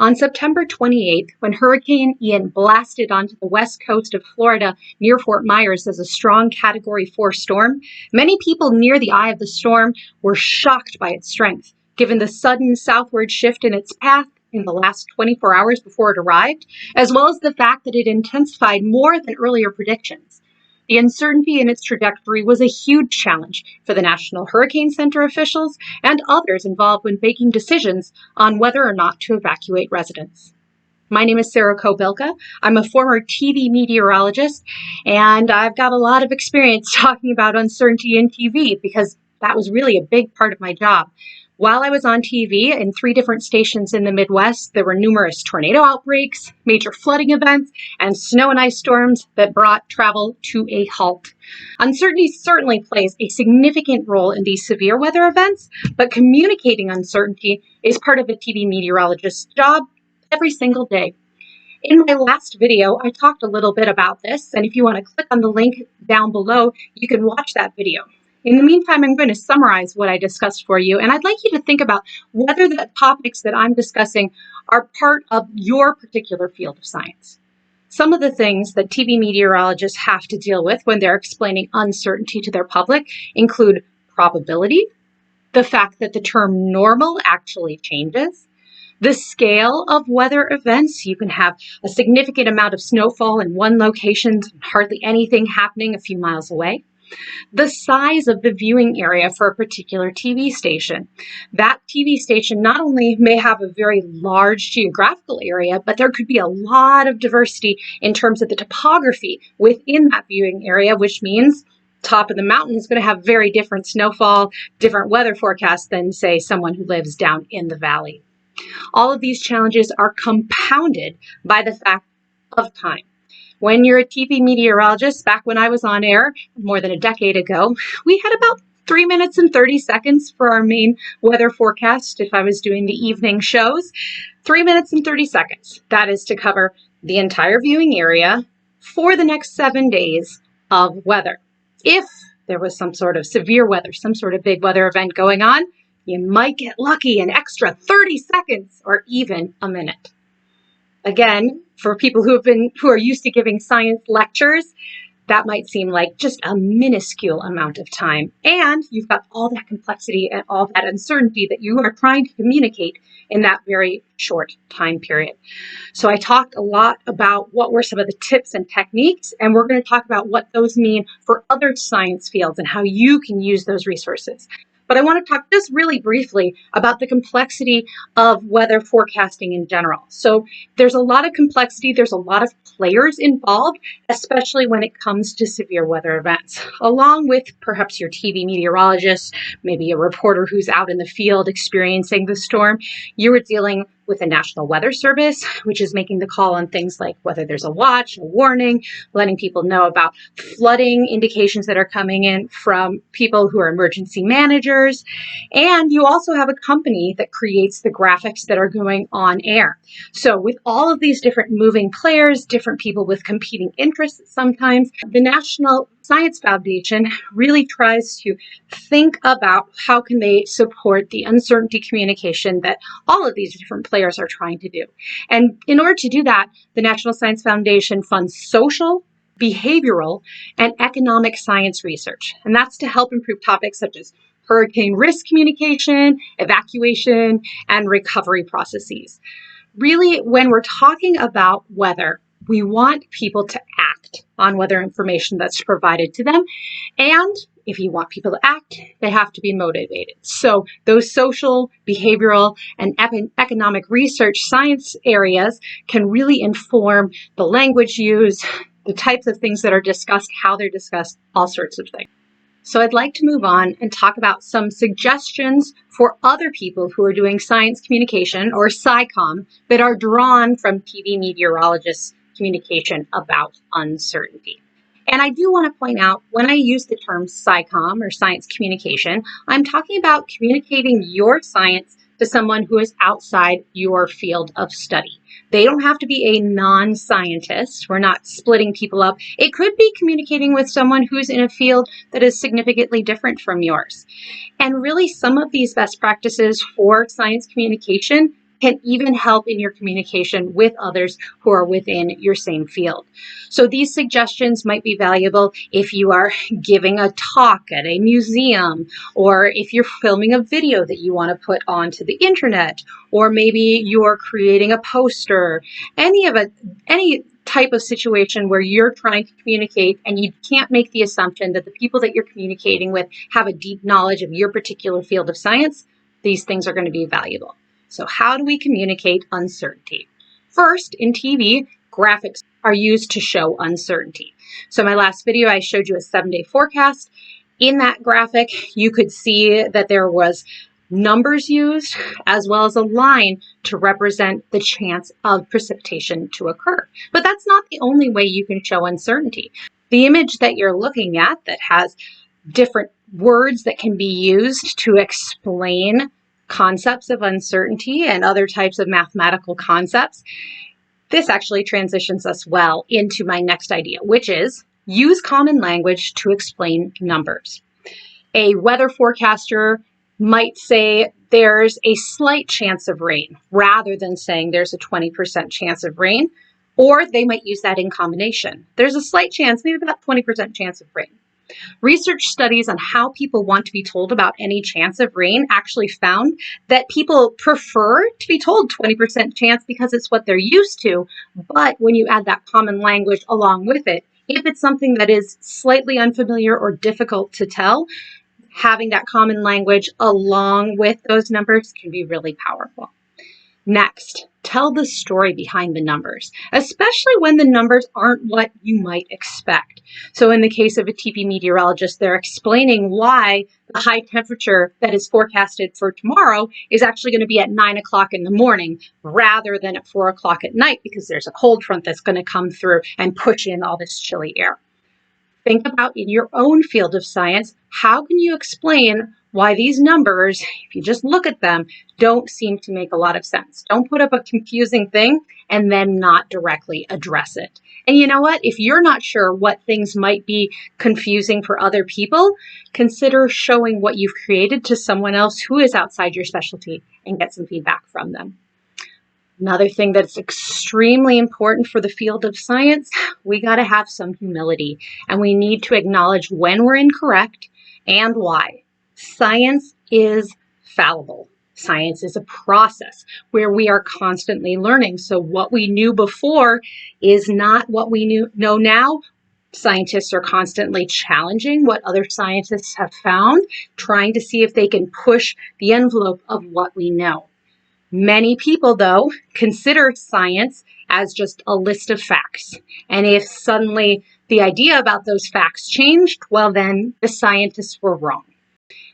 On September 28th, when Hurricane Ian blasted onto the west coast of Florida near Fort Myers as a strong Category 4 storm, many people near the eye of the storm were shocked by its strength, given the sudden southward shift in its path in the last 24 hours before it arrived, as well as the fact that it intensified more than earlier predictions. The uncertainty in its trajectory was a huge challenge for the National Hurricane Center officials and others involved when making decisions on whether or not to evacuate residents. My name is Sarah Kobylka. I'm a former TV meteorologist, and I've got a lot of experience talking about uncertainty in TV because that was really a big part of my job. While I was on TV in 3 different stations in the Midwest, there were numerous tornado outbreaks, major flooding events, and snow and ice storms that brought travel to a halt. Uncertainty certainly plays a significant role in these severe weather events, but communicating uncertainty is part of a TV meteorologist's job every single day. In my last video, I talked a little bit about this, and if you want to click on the link down below, you can watch that video. In the meantime, I'm going to summarize what I discussed for you, and I'd like you to think about whether the topics that I'm discussing are part of your particular field of science. Some of the things that TV meteorologists have to deal with when they're explaining uncertainty to their public include probability, the fact that the term normal actually changes, the scale of weather events. You can have a significant amount of snowfall in one location and hardly anything happening a few miles away. The size of the viewing area for a particular TV station. That TV station not only may have a very large geographical area, but there could be a lot of diversity in terms of the topography within that viewing area, which means top of the mountain is going to have very different snowfall, different weather forecasts than, say, someone who lives down in the valley. All of these challenges are compounded by the fact of time. When you're a TV meteorologist, back when I was on air more than a decade ago, we had about 3 minutes and 30 seconds for our main weather forecast if I was doing the evening shows. 3 minutes and 30 seconds. That is to cover the entire viewing area for the next 7 days of weather. If there was some sort of severe weather, some sort of big weather event going on, you might get lucky an extra 30 seconds or even a minute. Again, for people who are used to giving science lectures, that might seem like just a minuscule amount of time. And you've got all that complexity and all that uncertainty that you are trying to communicate in that very short time period. So I talked a lot about what were some of the tips and techniques, and we're going to talk about what those mean for other science fields and how you can use those resources. But I want to talk just really briefly about the complexity of weather forecasting in general. So there's a lot of complexity, there's a lot of players involved, especially when it comes to severe weather events. Along with perhaps your TV meteorologist, maybe a reporter who's out in the field experiencing the storm, you are dealing with the National Weather Service, which is making the call on things like whether there's a watch, a warning, letting people know about flooding indications that are coming in from people who are emergency managers. And you also have a company that creates the graphics that are going on air. So with all of these different moving players, different people with competing interests sometimes, the National Science Foundation really tries to think about how can they support the uncertainty communication that all of these different players are trying to do. And in order to do that, the National Science Foundation funds social, behavioral, and economic science research. And that's to help improve topics such as hurricane risk communication, evacuation, and recovery processes. Really, when we're talking about weather, we want people to act on weather information that's provided to them. And if you want people to act, they have to be motivated. So those social, behavioral, and economic research science areas can really inform the language used, the types of things that are discussed, how they're discussed, all sorts of things. So I'd like to move on and talk about some suggestions for other people who are doing science communication, or SciComm, that are drawn from TV meteorologists' communication about uncertainty. And I do want to point out, when I use the term SciComm or science communication, I'm talking about communicating your science to someone who is outside your field of study. They don't have to be a non-scientist. We're not splitting people up. It could be communicating with someone who's in a field that is significantly different from yours. And really, some of these best practices for science communication can even help in your communication with others who are within your same field. So these suggestions might be valuable if you are giving a talk at a museum, or if you're filming a video that you want to put onto the internet, or maybe you're creating a poster, any type of situation where you're trying to communicate and you can't make the assumption that the people that you're communicating with have a deep knowledge of your particular field of science. These things are going to be valuable. So how do we communicate uncertainty? First, in TV, graphics are used to show uncertainty. So in my last video, I showed you a 7-day forecast. In that graphic, you could see that there was numbers used as well as a line to represent the chance of precipitation to occur. But that's not the only way you can show uncertainty. The image that you're looking at that has different words that can be used to explain concepts of uncertainty and other types of mathematical concepts, this actually transitions us well into my next idea, which is use common language to explain numbers. A weather forecaster might say there's a slight chance of rain rather than saying there's a 20% chance of rain, or they might use that in combination. There's a slight chance, maybe about 20% chance of rain. Research studies on how people want to be told about any chance of rain actually found that people prefer to be told 20% chance because it's what they're used to. But when you add that common language along with it, if it's something that is slightly unfamiliar or difficult to tell, having that common language along with those numbers can be really powerful. Next, tell the story behind the numbers, especially when the numbers aren't what you might expect. So in the case of a TV meteorologist, they're explaining why the high temperature that is forecasted for tomorrow is actually going to be at 9 o'clock in the morning rather than at 4 o'clock at night, because there's a cold front that's going to come through and push in all this chilly air. Think about in your own field of science, how can you explain why these numbers, if you just look at them, don't seem to make a lot of sense. Don't put up a confusing thing and then not directly address it. And you know what? If you're not sure what things might be confusing for other people, consider showing what you've created to someone else who is outside your specialty and get some feedback from them. Another thing that's extremely important for the field of science, we got to have some humility, and we need to acknowledge when we're incorrect and why. Science is fallible. Science is a process where we are constantly learning. So what we knew before is not what we know now. Scientists are constantly challenging what other scientists have found, trying to see if they can push the envelope of what we know. Many people, though, consider science as just a list of facts. And if suddenly the idea about those facts changed, well, then the scientists were wrong.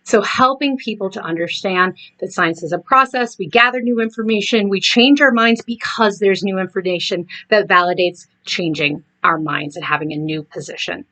So helping people to understand that science is a process, we gather new information, we change our minds because there's new information that validates changing our minds and having a new position.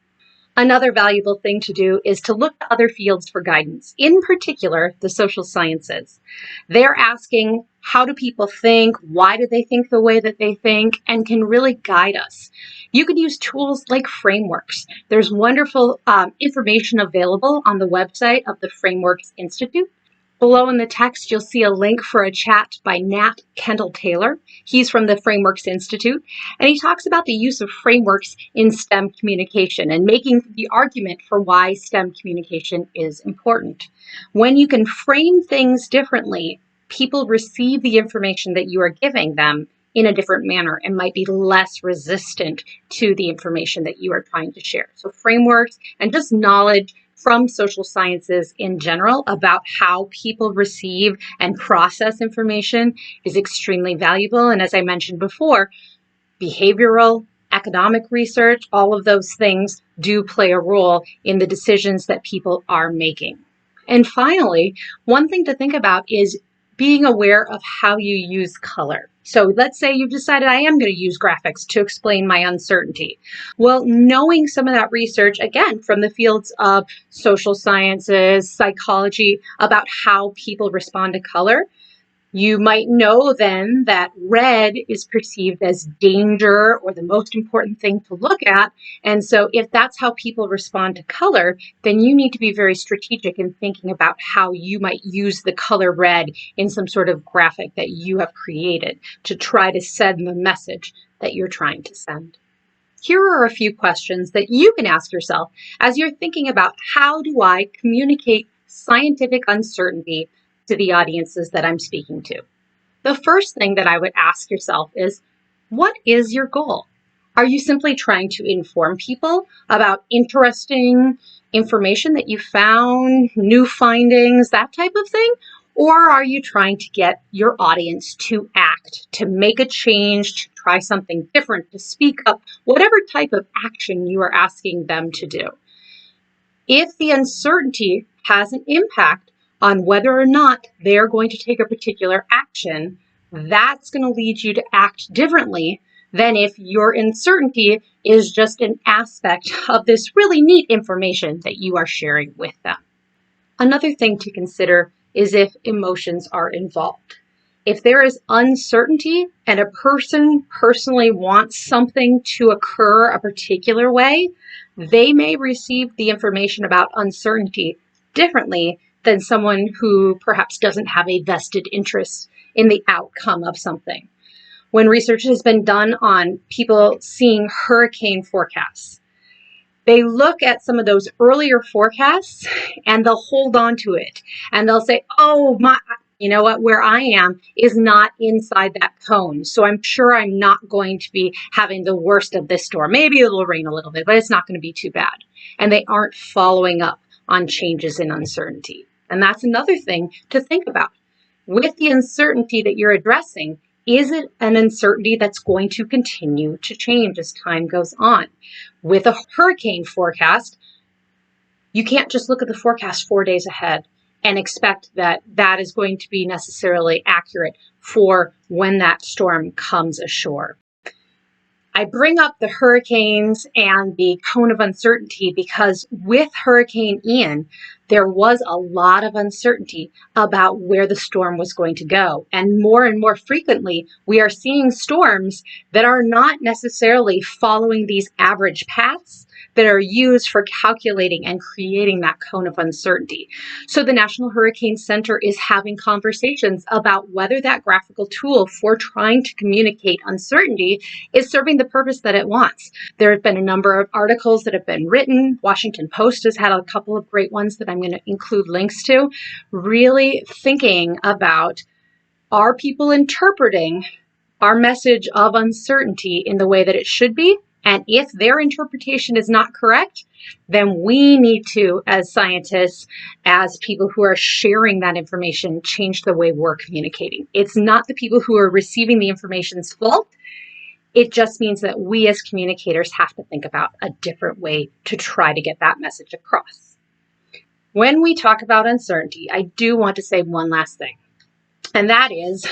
Another valuable thing to do is to look to other fields for guidance, in particular, the social sciences. They're asking, how do people think? Why do they think the way that they think? And can really guide us. You could use tools like frameworks. There's wonderful information available on the website of the Frameworks Institute. Below in the text, you'll see a link for a chat by Nat Kendall-Taylor. He's from the Frameworks Institute, and he talks about the use of frameworks in STEM communication and making the argument for why STEM communication is important. When you can frame things differently, people receive the information that you are giving them in a different manner and might be less resistant to the information that you are trying to share. So frameworks and just knowledge from social sciences in general about how people receive and process information is extremely valuable. And as I mentioned before, behavioral, economic research, all of those things do play a role in the decisions that people are making. And finally, one thing to think about is being aware of how you use color. So let's say you've decided I am going to use graphics to explain my uncertainty. Well, knowing some of that research, again, from the fields of social sciences, psychology, about how people respond to color, You might know then that red is perceived as danger or the most important thing to look at. And so if that's how people respond to color, then you need to be very strategic in thinking about how you might use the color red in some sort of graphic that you have created to try to send the message that you're trying to send. Here are a few questions that you can ask yourself as you're thinking about how do I communicate scientific uncertainty to the audiences that I'm speaking to. The first thing that I would ask yourself is, what is your goal? Are you simply trying to inform people about interesting information that you found, new findings, that type of thing? Or are you trying to get your audience to act, to make a change, to try something different, to speak up, whatever type of action you are asking them to do? If the uncertainty has an impact on whether or not they're going to take a particular action, that's going to lead you to act differently than if your uncertainty is just an aspect of this really neat information that you are sharing with them. Another thing to consider is if emotions are involved. If there is uncertainty and a person personally wants something to occur a particular way, they may receive the information about uncertainty differently than someone who perhaps doesn't have a vested interest in the outcome of something. When research has been done on people seeing hurricane forecasts, they look at some of those earlier forecasts and they'll hold on to it. And they'll say, oh, you know what, where I am is not inside that cone. So I'm sure I'm not going to be having the worst of this storm. Maybe it'll rain a little bit, but it's not going to be too bad. And they aren't following up on changes in uncertainty. And that's another thing to think about. With the uncertainty that you're addressing, is it an uncertainty that's going to continue to change as time goes on? With a hurricane forecast, you can't just look at the forecast 4 days ahead and expect that that is going to be necessarily accurate for when that storm comes ashore. I bring up the hurricanes and the cone of uncertainty because with Hurricane Ian, there was a lot of uncertainty about where the storm was going to go. And more frequently, we are seeing storms that are not necessarily following these average paths that are used for calculating and creating that cone of uncertainty. So the National Hurricane Center is having conversations about whether that graphical tool for trying to communicate uncertainty is serving the purpose that it wants. There have been a number of articles that have been written. Washington Post has had a couple of great ones that I'm going to include links to, really thinking about, are people interpreting our message of uncertainty in the way that it should be? And if their interpretation is not correct, then we need to, as scientists, as people who are sharing that information, change the way we're communicating. It's not the people who are receiving the information's fault. It just means that we as communicators have to think about a different way to try to get that message across. When we talk about uncertainty, I do want to say one last thing, and that is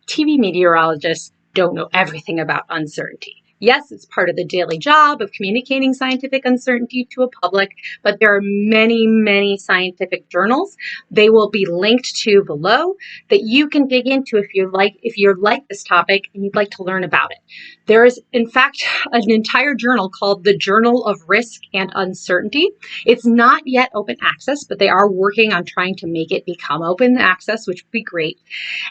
TV meteorologists don't know everything about uncertainty. Yes, it's part of the daily job of communicating scientific uncertainty to a public, but there are many scientific journals. They will be linked to below that you can dig into if you're like this topic and you'd like to learn about it. There is, in fact, an entire journal called the Journal of Risk and Uncertainty. It's not yet open access, but they are working on trying to make it become open access, which would be great.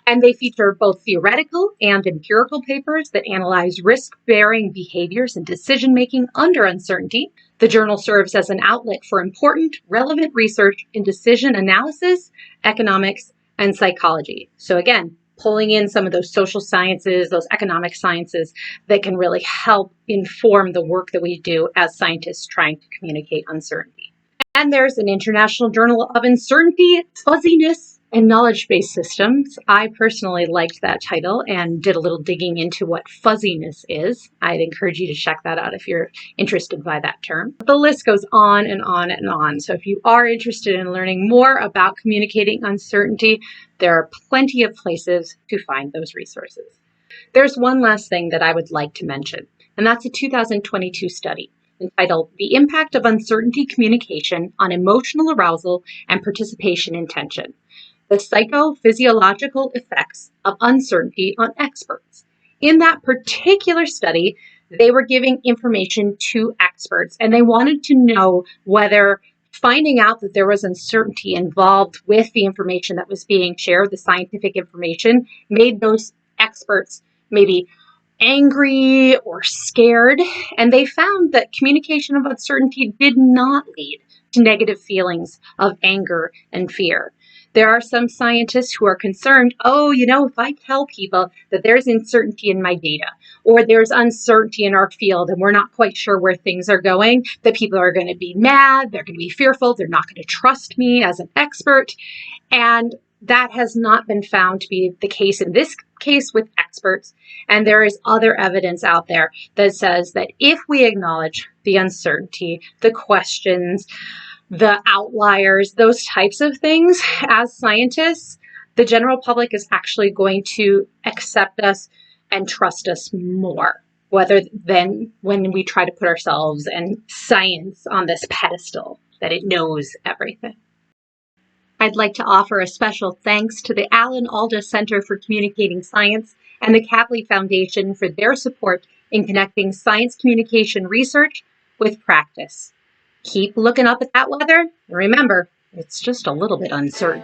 And they feature both theoretical and empirical papers that analyze risk-bearing behaviors and decision-making under uncertainty. The journal serves as an outlet for important, relevant research in decision analysis, economics, and psychology. So again, pulling in some of those social sciences, those economic sciences that can really help inform the work that we do as scientists trying to communicate uncertainty. And there's an International Journal of Uncertainty, Fuzziness, and Knowledge-Based Systems. I personally liked that title and did a little digging into what fuzziness is. I'd encourage you to check that out if you're interested by that term. The list goes on and on and on. So if you are interested in learning more about communicating uncertainty, there are plenty of places to find those resources. There's one last thing that I would like to mention, and that's a 2022 study entitled The Impact of Uncertainty Communication on Emotional Arousal and Participation Intention. the psychophysiological effects of uncertainty on experts. In that particular study, they were giving information to experts, and they wanted to know whether finding out that there was uncertainty involved with the information that was being shared, the scientific information, made those experts maybe angry or scared. And they found that communication of uncertainty did not lead to negative feelings of anger and fear. There are some scientists who are concerned, if I tell people that there's uncertainty in my data, or there's uncertainty in our field and we're not quite sure where things are going, that people are going to be mad, they're going to be fearful, they're not going to trust me as an expert. And that has not been found to be the case in this case with experts. And there is other evidence out there that says that if we acknowledge the uncertainty, the questions, the outliers, those types of things, as scientists, the general public is actually going to accept us and trust us more, rather than when we try to put ourselves and science on this pedestal that it knows everything. I'd like to offer a special thanks to the Alan Alda Center for Communicating Science and the Kavli Foundation for their support in connecting science communication research with practice. Keep looking up at that weather, and remember, it's just a little bit uncertain.